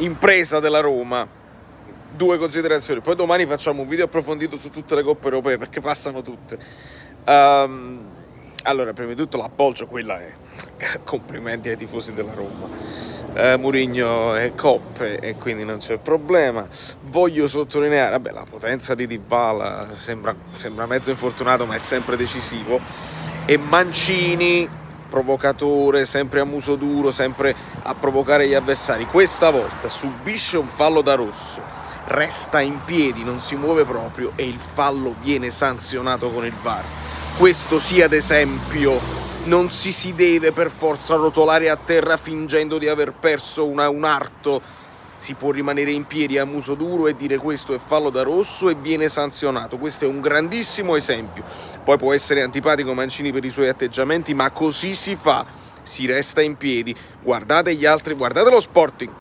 impresa della Roma. 2 considerazioni, poi domani facciamo un video approfondito su tutte le coppe europee perché passano tutte. Allora, prima di tutto l'appoggio, quella è complimenti ai tifosi della Roma. Mourinho è coppe e quindi non c'è problema. Voglio sottolineare, vabbè, la potenza di Dybala sembra mezzo infortunato ma è sempre decisivo, e Mancini provocatore, sempre a muso duro, sempre a provocare gli avversari. Questa volta subisce un fallo da rosso, resta in piedi, non si muove proprio e il fallo viene sanzionato con il VAR. Questo sì, ad esempio, non si deve per forza rotolare a terra fingendo di aver perso un arto. Si può rimanere in piedi a muso duro e dire questo è fallo da rosso e viene sanzionato. Questo è un grandissimo esempio. Poi può essere antipatico Mancini per i suoi atteggiamenti, ma così si fa, si resta in piedi. Guardate gli altri, guardate lo Sporting.